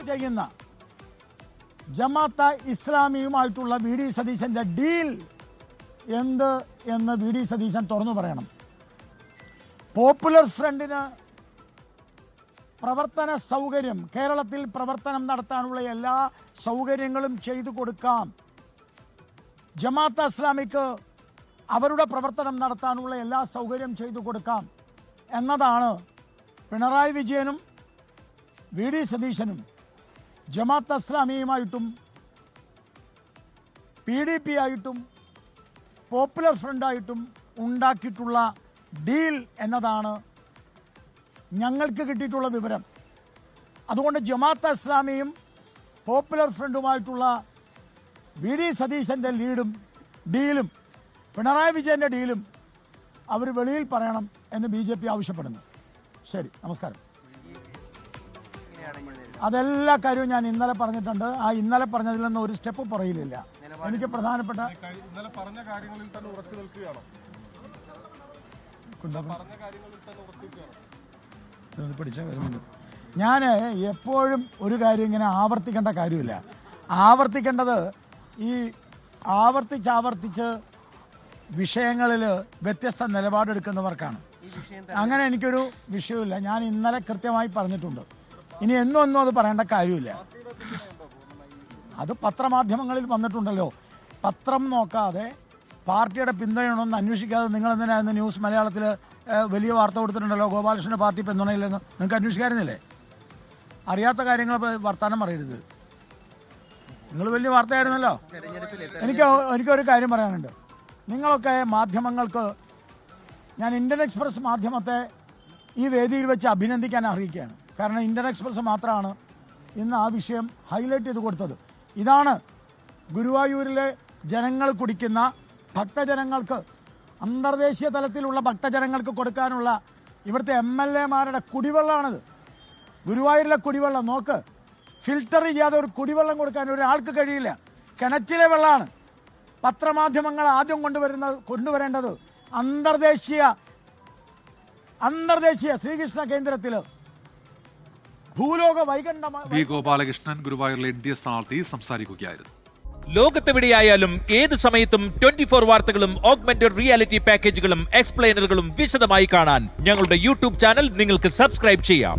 ചെയ്യുന്ന Jamaat-e ഇസ്ലാമിയുമായിട്ടുള്ള V D സതീശൻ്റെ deal എന്ത് എന്ന് വി ഡി സതീശൻ തുറന്നു പറയണം. പോപ്പുലർ ഫ്രണ്ടിന് പ്രവർത്തന സൗകര്യം, കേരളത്തിൽ പ്രവർത്തനം നടത്താനുള്ള എല്ലാ സൗകര്യങ്ങളും ചെയ്തു കൊടുക്കാം. ജമാഅത്തെ ഇസ്ലാമിക്ക് അവരുടെ പ്രവർത്തനം നടത്താനുള്ള എല്ലാ സൗകര്യം ചെയ്തു കൊടുക്കാം എന്നതാണ് പിണറായി വിജയനും വി ഡി സതീശനും ജമാഅത്തെ ഇസ്ലാമിയുമായിട്ടും PDP ആയിട്ടും പോപ്പുലർ ഫ്രണ്ടായിട്ടും ഉണ്ടാക്കിയിട്ടുള്ള ഡീൽ എന്നതാണ് ഞങ്ങൾക്ക് കിട്ടിയിട്ടുള്ള വിവരം. അതുകൊണ്ട് ജമാഅത്തെ ഇസ്ലാമിയും പോപ്പുലർ ഫ്രണ്ടുമായിട്ടുള്ള വി ഡി സതീശൻ്റെ ഡീലും പിണറായി വിജയൻ്റെ ഡീലും അവർ വെളിയിൽ പറയണം എന്ന് BJP ആവശ്യപ്പെടുന്നു. ശരി, നമസ്കാരം. അതെല്ലാ കാര്യവും ഞാൻ ഇന്നലെ പറഞ്ഞിട്ടുണ്ട്. ആ ഇന്നലെ പറഞ്ഞതിൽ നിന്ന് ഒരു സ്റ്റെപ്പ് പുറകിലില്ല. എനിക്ക് പ്രധാനപ്പെട്ട ഇന്നലെ പറഞ്ഞ കാര്യങ്ങളിൽ തന്നെ ഉറച്ചു നിൽക്കുകയാണോ? ഞാൻ എപ്പോഴും ഒരു കാര്യം ഇങ്ങനെ ആവർത്തിക്കേണ്ട കാര്യമില്ല. ആവർത്തിക്കേണ്ടത് ഈ ആവർത്തിച്ച് വിഷയങ്ങളിൽ വ്യത്യസ്ത നിലപാടെടുക്കുന്നവർക്കാണ്. അങ്ങനെ എനിക്കൊരു വിഷയമില്ല. ഞാൻ ഇന്നലെ കൃത്യമായി പറഞ്ഞിട്ടുണ്ട്. ഇനി എന്നും അത് പറയേണ്ട കാര്യമില്ല. അത് പത്രമാധ്യമങ്ങളിൽ വന്നിട്ടുണ്ടല്ലോ. പത്രം നോക്കാതെ പാർട്ടിയുടെ പിന്തുണയൊന്നും അന്വേഷിക്കാതെ നിങ്ങൾ എന്തിനായിരുന്നു ന്യൂസ് മലയാളത്തിൽ വലിയ വാർത്ത കൊടുത്തിട്ടുണ്ടല്ലോ, ഗോപാലകൃഷ്ണൻ്റെ പാർട്ടി പിന്തുണയില്ലെന്ന്. നിങ്ങൾക്ക് അന്വേഷിക്കാറുന്നില്ലേ? അറിയാത്ത കാര്യങ്ങൾ വർത്താനം പറയരുത്. നിങ്ങൾ വലിയ വാർത്തയായിരുന്നല്ലോ. എനിക്കൊരു കാര്യം പറയാനുണ്ട്. നിങ്ങളൊക്കെ മാധ്യമങ്ങൾക്ക്, ഞാൻ ഇന്ത്യൻ എക്സ്പ്രസ് മാധ്യമത്തെ ഈ വേദിയിൽ വെച്ച് അഭിനന്ദിക്കാൻ അറിയിക്കുകയാണ്. കാരണം ഇന്ത്യൻ എക്സ്പ്രസ് മാത്രമാണ് ഇന്ന് ആ വിഷയം ഹൈലൈറ്റ് ചെയ്ത് കൊടുത്തത്. ഇതാണ് ഗുരുവായൂരിലെ ജനങ്ങൾ കുടിക്കുന്ന, ഭക്തജനങ്ങൾക്ക്, അന്തർദേശീയ തലത്തിലുള്ള ഭക്തജനങ്ങൾക്ക് കൊടുക്കാനുള്ള ഇവിടുത്തെ MLA-മാരുടെ കുടിവെള്ളമാണിത്. ഗുരുവായൂരിലെ കുടിവെള്ളം നോക്ക്. ഫിൽട്ടർ ചെയ്യാതെ ഒരു കുടിവെള്ളം കൊടുക്കാൻ ഒരാൾക്ക് കഴിയില്ല. കിണറ്റിലെ വെള്ളമാണ്. പത്രമാധ്യമങ്ങൾ ആദ്യം കൊണ്ടുവരേണ്ടത് അന്തർദേശീയ ശ്രീകൃഷ്ണ കേന്ദ്രത്തിൽ ഭൂലോക വൈകണ്ഠമായ ബി ഗോപാലകൃഷ്ണൻ ഗുരുവായൂരിലെ NDA സ്ഥാനാർത്ഥി സംസാരിക്കുകയായിരുന്നു. ലോകത്തെവിടെയായാലും ഏത് സമയത്തും 24 വാർത്തകളും ഓഗ്മെന്റഡ് റിയാലിറ്റി പാക്കേജുകളും എക്സ്പ്ലെയിനറുകളും വിശദമായി കാണാൻ ഞങ്ങളുടെ YouTube ചാനൽ നിങ്ങൾക്ക് സബ്സ്ക്രൈബ് ചെയ്യാം.